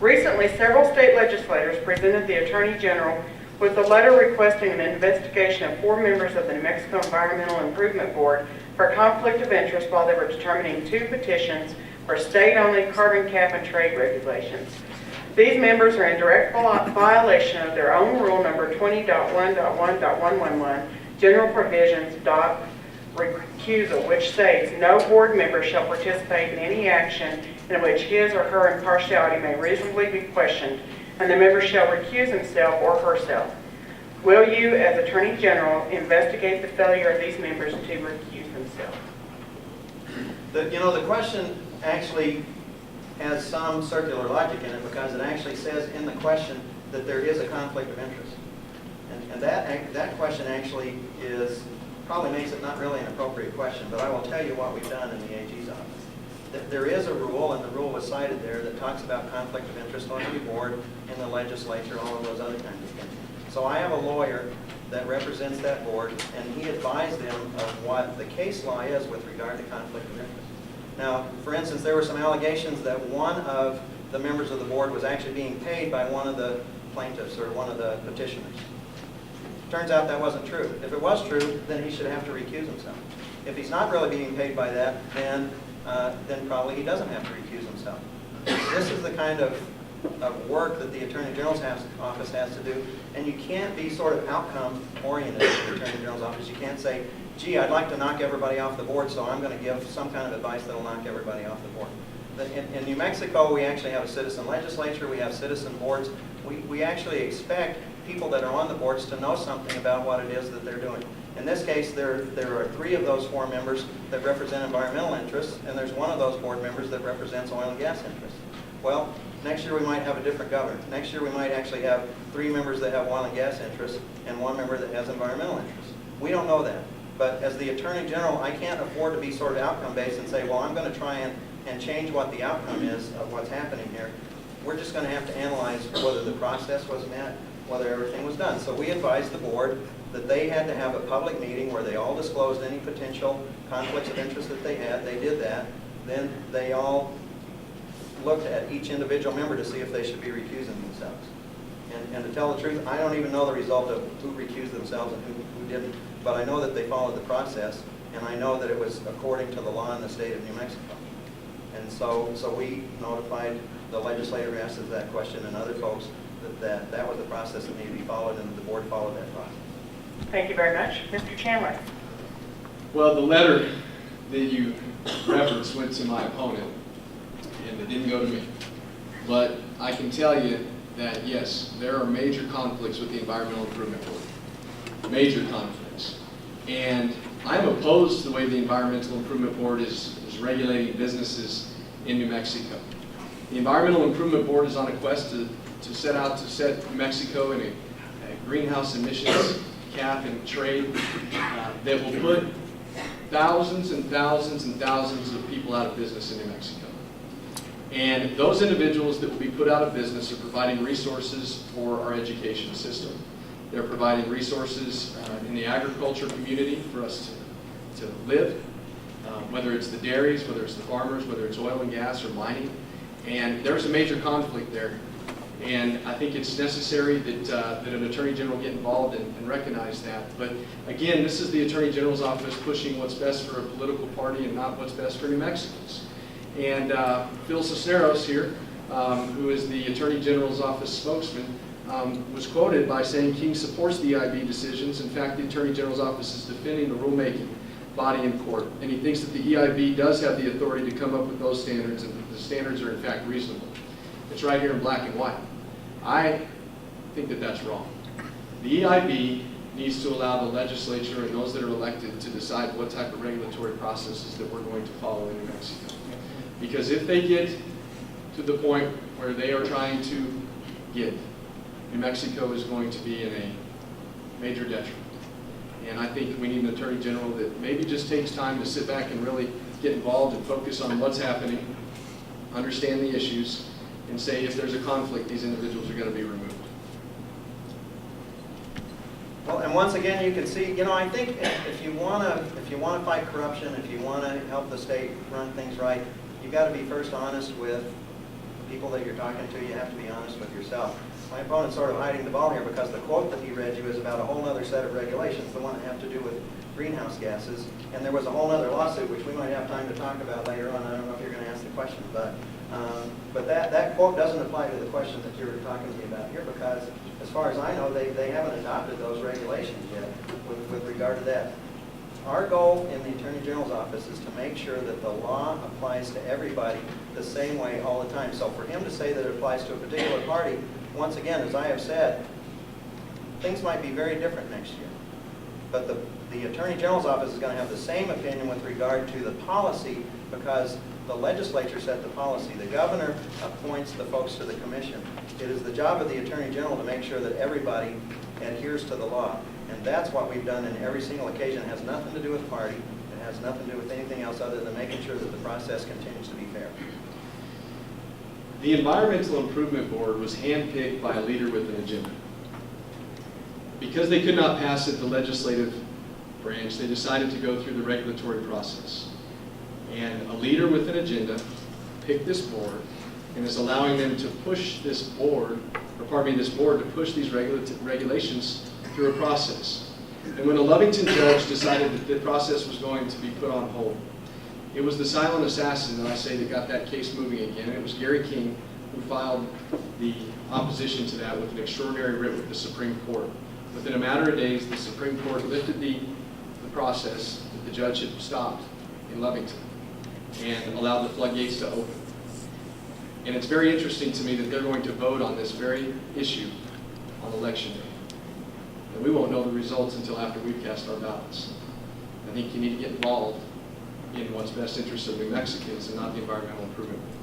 Recently, several state legislators presented the Attorney General with a letter requesting an investigation of 4 members of the New Mexico Environmental Improvement Board for conflict of interest while they were determining 2 petitions for state-only carbon cap and trade regulations. These members are in direct violation of their own rule number 20.1.1.111, general provisions recusal, which states no board member shall participate in any action in which his or her impartiality may reasonably be questioned, and the member shall recuse himself or herself. Will you, as Attorney General, investigate the failure of these members to recuse themselves? The question actually has some circular logic in it, because it actually says in the question that there is a conflict of interest. And that question actually probably makes it not really an appropriate question, but I will tell you what we've done in the AG's office. There is a rule, and the rule was cited there, that talks about conflict of interest on the board, in the legislature, all of those other kinds of things. So I have a lawyer that represents that board, and he advised them of what the case law is with regard to conflict of interest. Now, for instance, there were some allegations that one of the members of the board was actually being paid by one of the plaintiffs or one of the petitioners. Turns out that wasn't true. If it was true, then he should have to recuse himself. If he's not really being paid by that, then probably he doesn't have to recuse himself. This is the kind of work that the Attorney General's office has to do, and you can't be sort of outcome-oriented in the Attorney General's office. You can't say, gee, I'd like to knock everybody off the board, so I'm going to give some kind of advice that will knock everybody off the board. In New Mexico, we actually have a citizen legislature, we have citizen boards. We actually expect people that are on the boards to know something about what it is that they're doing. In this case, there are 3 of those 4 members that represent environmental interests, and there's one of those board members that represents oil and gas interests. Well, next year we might have a different governor. Next year we might actually have 3 members that have oil and gas interests and 1 member that has environmental interests. We don't know that. But as the Attorney General, I can't afford to be sort of outcome-based and say, well, I'm going to try and change what the outcome is of what's happening here. We're just going to have to analyze whether the process was met, whether everything was done. So we advised the board that they had to have a public meeting where they all disclosed any potential conflicts of interest that they had. They did that. Then they all looked at each individual member to see if they should be recusing themselves. And to tell the truth, I don't even know the result of who recused themselves and who didn't, but I know that they followed the process, and I know that it was according to the law in the state of New Mexico. And so we notified the legislator who asked us that question and other folks that was the process that needed to be followed, and the board followed that process. Thank you very much. Mr. Chandler. Well, the letter that you referenced went to my opponent, and it didn't go to me. But I can tell you that, yes, there are major conflicts with the Environmental Improvement Board. Major conflicts. And I'm opposed to the way the Environmental Improvement Board is regulating businesses in New Mexico. The Environmental Improvement Board is on a quest to set New Mexico in a greenhouse emissions cap and trade that will put thousands and thousands and thousands of people out of business in New Mexico. And those individuals that will be put out of business are providing resources for our education system. They're providing resources in the agriculture community for us to live, whether it's the dairies, whether it's the farmers, whether it's oil and gas or mining. And there's a major conflict there. And I think it's necessary that an Attorney General get involved and recognize that. But again, this is the Attorney General's office pushing what's best for a political party and not what's best for New Mexicans. And Phil Cisneros here, who is the Attorney General's office spokesman, was quoted by saying King supports the EIB decisions. In fact, the Attorney General's office is defending the rulemaking body in court. And he thinks that the EIB does have the authority to come up with those standards, and the standards are in fact reasonable. It's right here in black and white. I think that that's wrong. The EIB needs to allow the legislature and those that are elected to decide what type of regulatory processes that we're going to follow in New Mexico. Because if they get to the point where they are trying to get, New Mexico is going to be in a major detriment. And I think we need an Attorney General that maybe just takes time to sit back and really get involved and focus on what's happening, understand the issues, and say if there's a conflict, these individuals are going to be removed. Well, and once again, you can see, I think if you want to fight corruption, if you want to help the state run things right, you've got to be first honest with the people that you're talking to, you have to be honest with yourself. My opponent's sort of hiding the ball here because the quote that he read you is about a whole other set of regulations, the one that have to do with greenhouse gases. And there was a whole other lawsuit, which we might have time to talk about later on. I don't know if you're going to ask the question, but that quote doesn't apply to the question that you're talking to me about here, because as far as I know, they haven't adopted those regulations yet with regard to that. Our goal in the Attorney General's office is to make sure that the law applies to everybody the same way all the time. So for him to say that it applies to a particular party, once again, as I have said, things might be very different next year. But the Attorney General's office is going to have the same opinion with regard to the policy, because the legislature set the policy. The governor appoints the folks to the commission. It is the job of the Attorney General to make sure that everybody adheres to the law. And that's what we've done in every single occasion. It has nothing to do with party. It has nothing to do with anything else other than making sure that the process continues to be fair. The Environmental Improvement Board was handpicked by a leader with an agenda. Because they could not pass it, the legislative branch, they decided to go through the regulatory process. And a leader with an agenda picked this board and is allowing them to push this board, this board to push these regulations through a process. And when a Lovington judge decided that the process was going to be put on hold, it was the silent assassin that I say that got that case moving again. It was Gary King who filed the opposition to that with an extraordinary writ with the Supreme Court. Within a matter of days, the Supreme Court lifted the process that the judge had stopped in Lovington and allowed the floodgates to open. And it's very interesting to me that they're going to vote on this very issue on election day. And we won't know the results until after we've cast our ballots. I think you need to get involved in what's best interest of New Mexicans and not the Environmental Improvement Board.